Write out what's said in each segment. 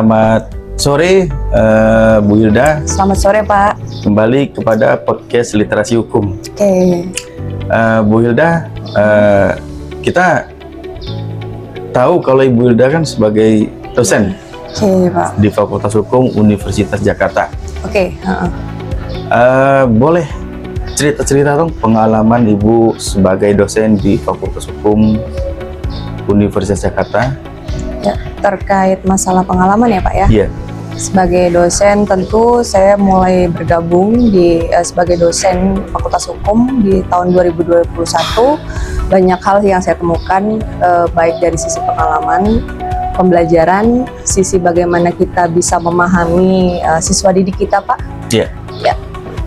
Selamat sore, Bu Hilda. Selamat sore, Pak. Kembali kepada podcast Literasi Hukum. Oke. Bu Hilda, kita tahu kalau Ibu Hilda kan sebagai dosen Oke, Pak. di Fakultas Hukum Universitas Jakarta. Oke. Boleh cerita-cerita dong pengalaman Ibu sebagai dosen di Fakultas Hukum Universitas Jakarta? Ya, terkait masalah pengalaman ya, Pak ya. Iya. Sebagai dosen tentu saya mulai bergabung sebagai dosen Fakultas Hukum di tahun 2021. Banyak hal yang saya temukan baik dari sisi pengalaman, pembelajaran, sisi bagaimana kita bisa memahami siswa didik kita, Pak. Iya. Ya,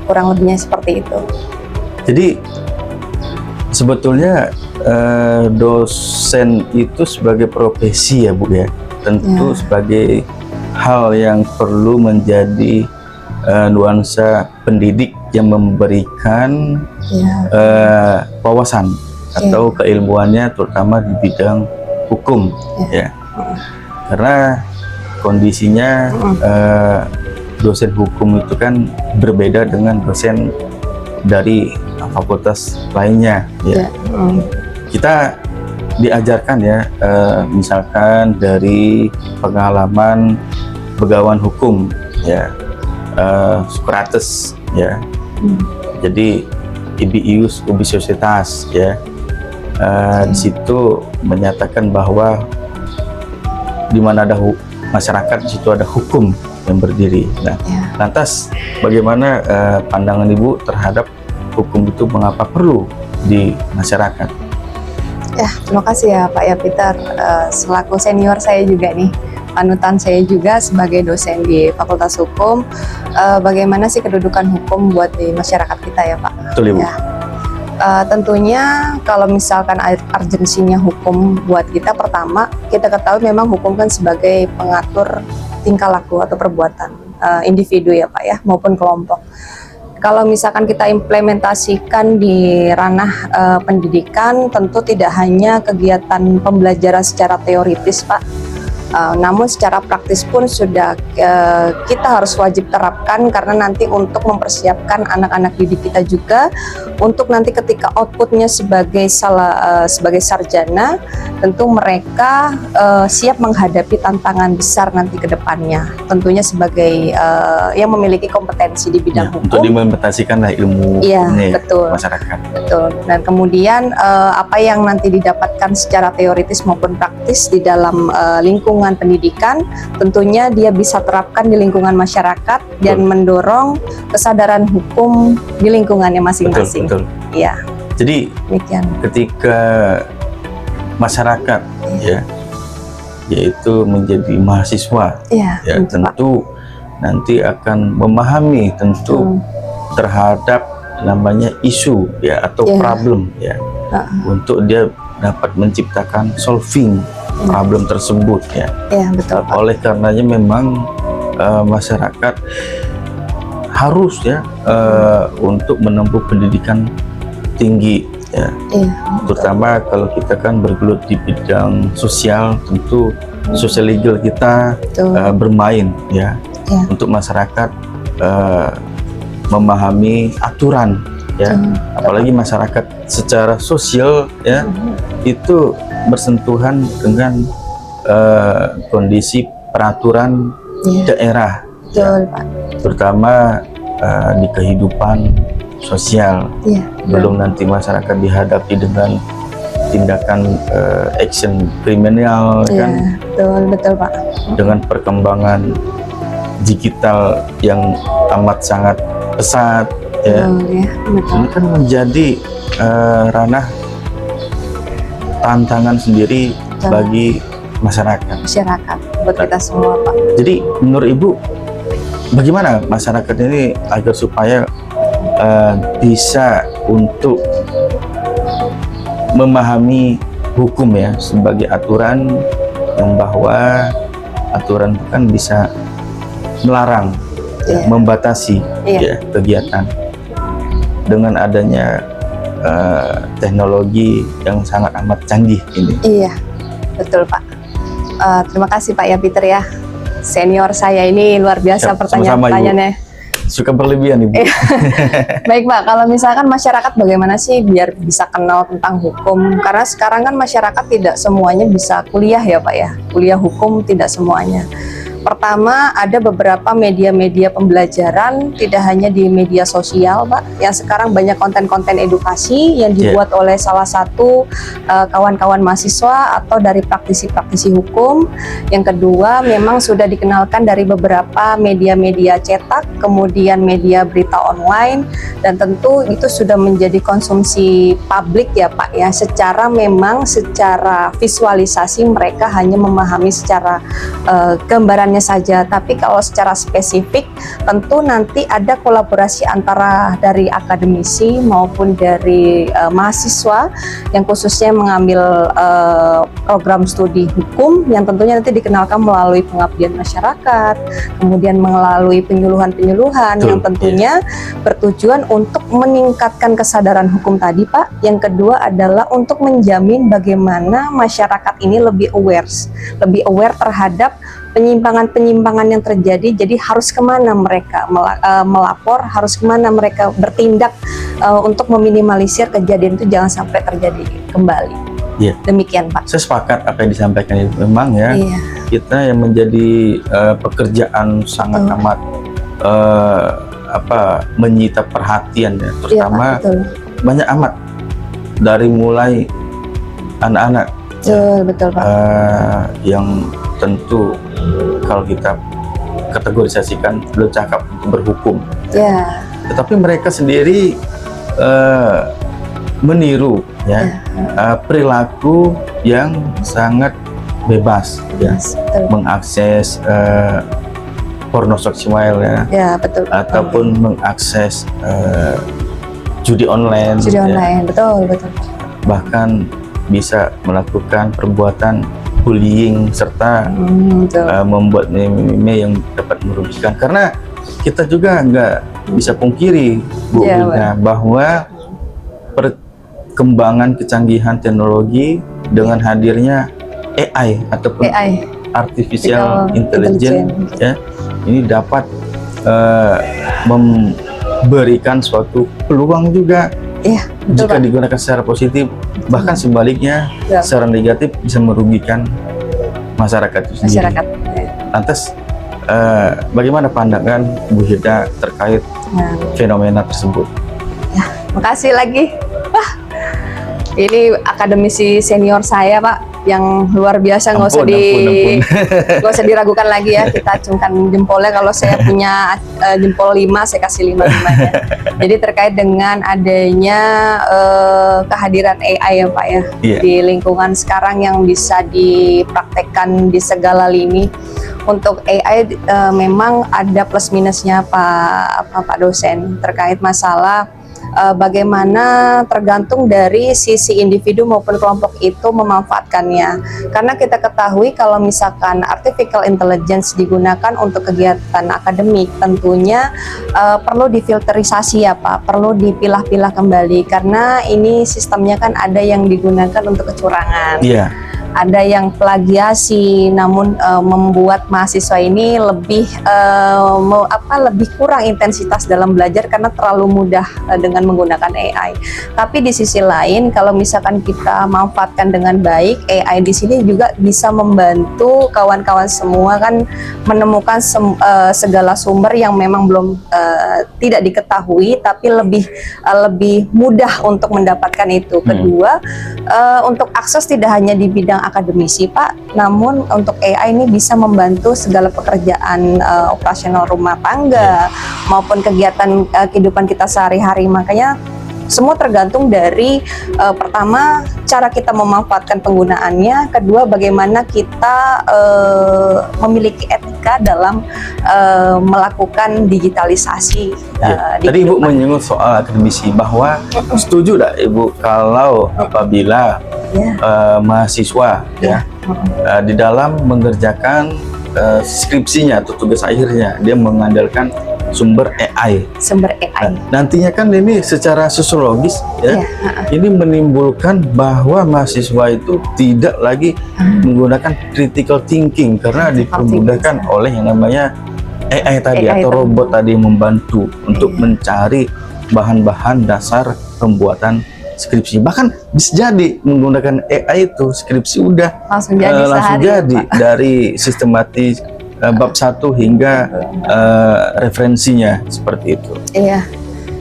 kurang lebihnya seperti itu. Jadi sebetulnya dosen itu sebagai profesi ya Bu ya, tentu sebagai hal yang perlu menjadi nuansa pendidik yang memberikan wawasan atau keilmuannya terutama di bidang hukum ya. Karena kondisinya dosen hukum itu kan berbeda dengan dosen dari fakultas lainnya ya. Kita diajarkan ya, misalkan dari pengalaman begawan hukum ya, Socrates ya. Jadi Ibius ubi societas ya. Di situ menyatakan bahwa di mana ada masyarakat, di situ ada hukum yang berdiri. Nah, lantas bagaimana pandangan Ibu terhadap hukum itu, mengapa perlu di masyarakat? Ya, terima kasih ya Pak ya Peter, selaku senior saya juga nih, panutan saya juga sebagai dosen di Fakultas Hukum. Bagaimana sih kedudukan hukum buat di masyarakat kita ya Pak? Betul Ibu. Ya. Tentunya kalau misalkan urgensinya hukum buat kita, pertama kita ketahui memang hukum kan sebagai pengatur tingkah laku atau perbuatan individu ya Pak ya, maupun kelompok. Kalau misalkan kita implementasikan di ranah pendidikan, tentu tidak hanya kegiatan pembelajaran secara teoritis Pak, namun secara praktis pun sudah kita harus wajib terapkan, karena nanti untuk mempersiapkan anak-anak didik kita juga untuk nanti ketika outputnya sebagai sarjana, tentu mereka siap menghadapi tantangan besar nanti ke depannya, tentunya sebagai yang memiliki kompetensi di bidang hukum. Untuk diimplementasikan ilmu betul. masyarakat. Betul. Dan kemudian apa yang nanti didapatkan secara teoritis maupun praktis di dalam lingkungan pendidikan, tentunya dia bisa terapkan di lingkungan masyarakat dan mendorong kesadaran hukum di lingkungannya masing-masing. Betul. Iya. Jadi demikian. Ketika masyarakat yaitu menjadi mahasiswa ya tentu nanti akan memahami tentu terhadap namanya isu ya atau problem ya, untuk dia dapat menciptakan solving problem tersebut ya. Iya, betul Pak. Oleh karenanya memang masyarakat harus ya untuk menempuh pendidikan tinggi ya. Terutama kalau kita kan bergelut di bidang sosial, tentu social legal kita bermain ya untuk masyarakat memahami aturan ya, apalagi masyarakat secara sosial ya itu bersentuhan dengan kondisi peraturan daerah Pak. Terutama di kehidupan sosial. Belum nanti masyarakat dihadapi dengan tindakan action kriminal kan. Betul Pak. Dengan perkembangan digital yang amat sangat pesat ya. Ini kan menjadi ranah tantangan sendiri bagi masyarakat buat kita semua Pak. Jadi menurut Ibu bagaimana masyarakat ini agar supaya bisa untuk memahami hukum ya sebagai aturan, yang bahwa aturan itu kan bisa melarang membatasi kegiatan dengan adanya teknologi yang sangat amat canggih ini. Iya, betul Pak. Terima kasih Pak ya Peter ya. senior saya ini luar biasa pertanyaan-pertanyaannya. Suka berlebihan Ibu. Baik Pak, kalau misalkan masyarakat bagaimana sih biar bisa kenal tentang hukum? Karena sekarang kan masyarakat tidak semuanya bisa kuliah ya Pak ya, kuliah hukum tidak semuanya. Pertama, ada beberapa media-media pembelajaran, tidak hanya di media sosial, Pak. Yang sekarang banyak konten-konten edukasi yang dibuat oleh salah satu kawan-kawan mahasiswa atau dari praktisi-praktisi hukum. Yang kedua, memang sudah dikenalkan dari beberapa media-media cetak, kemudian media berita online, dan tentu itu sudah menjadi konsumsi publik ya, Pak ya. Secara visualisasi mereka hanya memahami secara gambaran saja, tapi kalau secara spesifik tentu nanti ada kolaborasi antara dari akademisi maupun dari mahasiswa yang khususnya mengambil program studi hukum yang tentunya nanti dikenalkan melalui pengabdian masyarakat, kemudian melalui penyuluhan-penyuluhan yang tentunya bertujuan untuk meningkatkan kesadaran hukum tadi Pak. Yang kedua adalah untuk menjamin bagaimana masyarakat ini lebih aware terhadap penyimpangan-penyimpangan yang terjadi, jadi harus kemana mereka melapor, harus kemana mereka bertindak untuk meminimalisir kejadian itu jangan sampai terjadi kembali. Iya. Demikian Pak. Saya sepakat apa yang disampaikan itu. Memang ya, kita yang menjadi pekerjaan sangat amat menyita perhatian ya, terutama banyak amat dari mulai anak-anak. Betul Pak. Yang tentu kalau kita kategorisasikan belum cakap untuk berhukum, tetapi mereka sendiri meniru perilaku yang sangat bebas mengakses porno seksual betul, ataupun mengakses judi online, betul, bahkan bisa melakukan perbuatan bullying serta membuat meme yang dapat merugikan. Karena kita juga nggak bisa pungkiri Bu Rina, bahwa perkembangan kecanggihan teknologi dengan hadirnya AI ataupun artificial intelligence ya, ini dapat memberikan suatu peluang juga jika digunakan secara positif, bahkan sebaliknya secara negatif bisa merugikan masyarakat itu sendiri. Lantas bagaimana pandangan Bu Hilda terkait fenomena tersebut? Makasih lagi. Wah, ini akademisi senior saya Pak, yang luar biasa, nggak usah diragukan lagi ya. Kita acungkan jempolnya. Kalau saya punya jempol 5, saya kasih 5 ya. Jadi terkait dengan adanya kehadiran AI ya Pak ya, di lingkungan sekarang yang bisa dipraktekkan di segala lini. Untuk AI memang ada plus minusnya Pak dosen terkait masalah bagaimana tergantung dari sisi individu maupun kelompok itu memanfaatkannya. Karena kita ketahui kalau misalkan artificial intelligence digunakan untuk kegiatan akademik, tentunya perlu difilterisasi ya Pak, perlu dipilah-pilah kembali, karena ini sistemnya kan ada yang digunakan untuk kecurangan. Ada yang plagiasi, namun membuat mahasiswa ini lebih kurang intensitas dalam belajar karena terlalu mudah dengan menggunakan AI. Tapi di sisi lain, kalau misalkan kita manfaatkan dengan baik, AI di sini juga bisa membantu kawan-kawan semua kan menemukan segala sumber yang memang belum tidak diketahui, tapi lebih mudah untuk mendapatkan itu. Kedua, untuk akses tidak hanya di bidang akademisi Pak, namun untuk AI ini bisa membantu segala pekerjaan operasional rumah tangga maupun kegiatan kehidupan kita sehari-hari. Makanya semua tergantung dari pertama cara kita memanfaatkan penggunaannya, kedua bagaimana kita memiliki etika dalam melakukan digitalisasi. Tadi Ibu menyinggung soal akademisi, bahwa setuju tidak Ibu kalau apabila mahasiswa di dalam mengerjakan skripsinya atau tugas akhirnya dia mengandalkan sumber AI. Sumber AI. Nantinya kan ini secara sosiologis ya, ini menimbulkan bahwa mahasiswa itu tidak lagi menggunakan critical thinking karena dipermudahkan oleh yang namanya AI tadi atau robot tadi yang membantu untuk mencari bahan-bahan dasar pembuatan skripsi. Bahkan bisa jadi menggunakan AI itu skripsi udah langsung jadi dari sistematis bab 1 hingga referensinya seperti itu. Iya.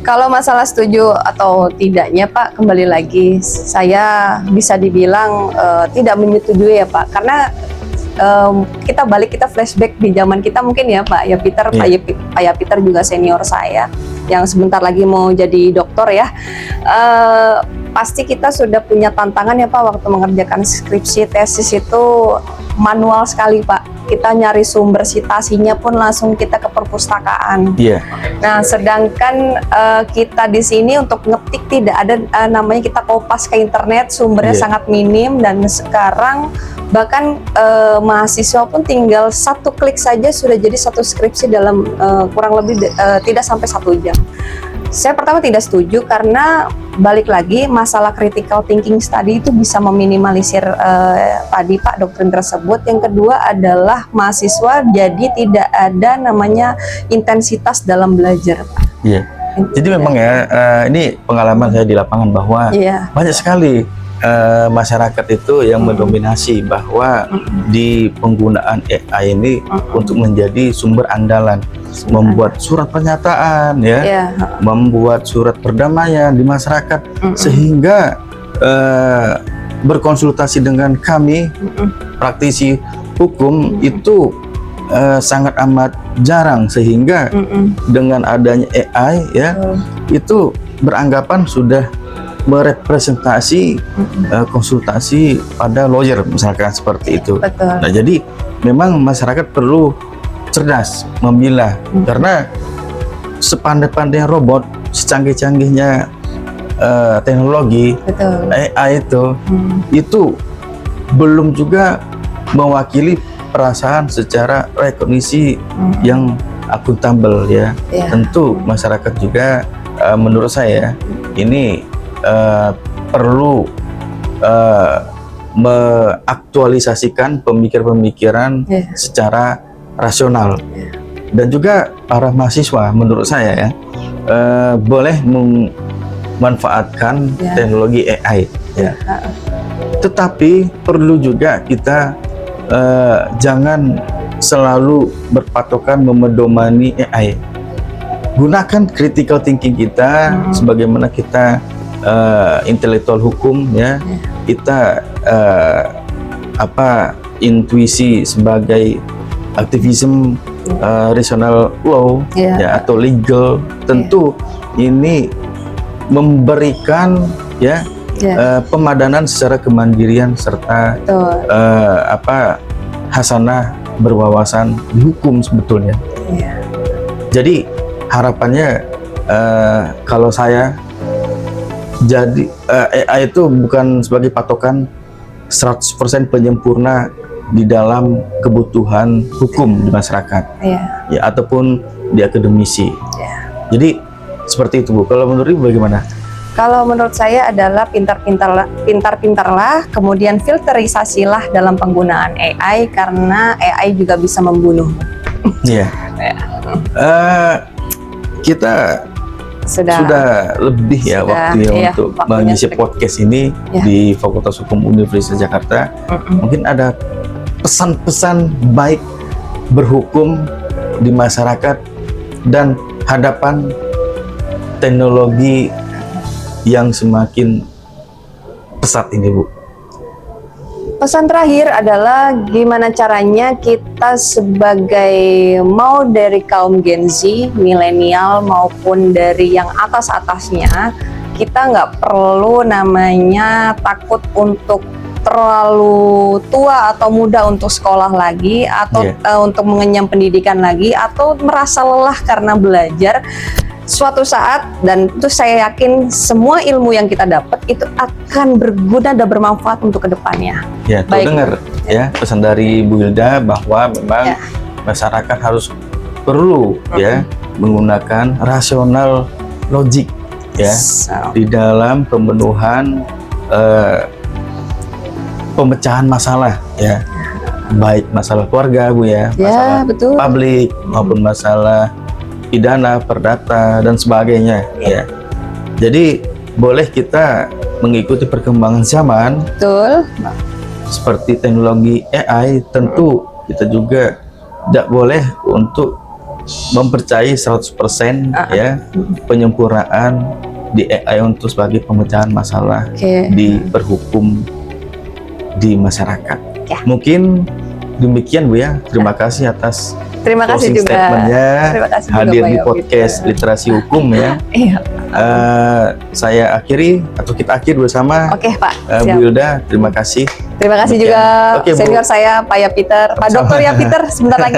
Kalau masalah setuju atau tidaknya Pak, kembali lagi saya bisa dibilang tidak menyetujui ya Pak, karena kita flashback di zaman kita mungkin ya Pak ya Peter, Pak Peter juga senior saya yang sebentar lagi mau jadi doktor ya. Pasti kita sudah punya tantangan ya Pak waktu mengerjakan skripsi tesis itu manual sekali Pak. Kita nyari sumber citasinya pun langsung kita ke perpustakaan. Nah, sedangkan kita di sini untuk ngetik tidak ada namanya kita kopas ke internet, sumbernya sangat minim, dan sekarang bahkan mahasiswa pun tinggal satu klik saja sudah jadi satu skripsi dalam kurang lebih tidak sampai 1 jam. Saya pertama tidak setuju karena balik lagi masalah critical thinking study itu bisa meminimalisir tadi Pak doktrin tersebut. Yang kedua adalah mahasiswa jadi tidak ada namanya intensitas dalam belajar Pak. Jadi memang ya ini pengalaman saya di lapangan bahwa banyak sekali masyarakat itu yang mendominasi bahwa di penggunaan AI ini untuk menjadi sumber andalan, membuat surat pernyataan membuat surat perdamaian di masyarakat, sehingga berkonsultasi dengan kami praktisi hukum itu sangat amat jarang, sehingga dengan adanya AI itu beranggapan sudah merepresentasi konsultasi pada lawyer misalkan seperti itu. Nah, jadi memang masyarakat perlu cerdas memilah, karena sepandai-pandai robot, secanggih-canggihnya teknologi AI itu belum juga mewakili perasaan secara rekognisi yang akuntabel ya. Tentu masyarakat juga menurut saya ini perlu mengaktualisasikan pemikiran-pemikiran secara rasional, dan juga para mahasiswa menurut saya ya boleh memanfaatkan teknologi AI tetapi perlu juga kita jangan selalu berpatokan memedomani AI. Gunakan critical thinking kita sebagaimana kita intelektual hukum ya, kita intuisi sebagai aktivisme rational law atau legal, tentu ini memberikan pemadanan secara kemandirian serta hasanah berwawasan di hukum sebetulnya. Jadi harapannya kalau saya jadi AI itu bukan sebagai patokan 100% penyempurna di dalam kebutuhan hukum di masyarakat ya ataupun di akademisi. Jadi seperti itu Bu. Kalau menurut Ibu bagaimana? Kalau menurut saya adalah pintar-pintarlah, kemudian filterisasilah dalam penggunaan AI, karena AI juga bisa membunuh. Kita sudah lebih waktunya untuk mengisi podcast ini di Fakultas Hukum Universitas Jakarta. Mungkin ada pesan-pesan baik berhukum di masyarakat dan hadapan teknologi yang semakin pesat ini Bu. Pesan terakhir adalah gimana caranya kita sebagai mau dari kaum Gen Z, milenial maupun dari yang atas-atasnya, kita nggak perlu namanya takut untuk terlalu tua atau muda untuk sekolah lagi atau untuk mengenyam pendidikan lagi, atau merasa lelah karena belajar. Suatu saat, dan itu saya yakin semua ilmu yang kita dapat itu akan berguna dan bermanfaat untuk kedepannya. Dengar pesan dari Bu Hilda bahwa memang masyarakat harus perlu ya menggunakan rasional logik ya di dalam pemenuhan pemecahan masalah ya, baik masalah keluarga Bu ya, masalah betul. publik maupun masalah pidana, perdata dan sebagainya ya. Jadi boleh kita mengikuti perkembangan zaman. Betul. Seperti teknologi AI, tentu kita juga tidak boleh untuk mempercayai 100% ya penyempurnaan di AI untuk sebagai pemecahan masalah di berhukum di masyarakat. Mungkin demikian Bu ya. Terima kasih atas terima kasih juga statementnya, hadir di Pak podcast Literasi Hukum ya. Saya akhiri atau kita akhiri bersama. Oke Pak. Bu Hilda, terima kasih. Terima kasih juga senior saya Pak Yapiter, Pak Dokter Yapiter, sebentar lagi.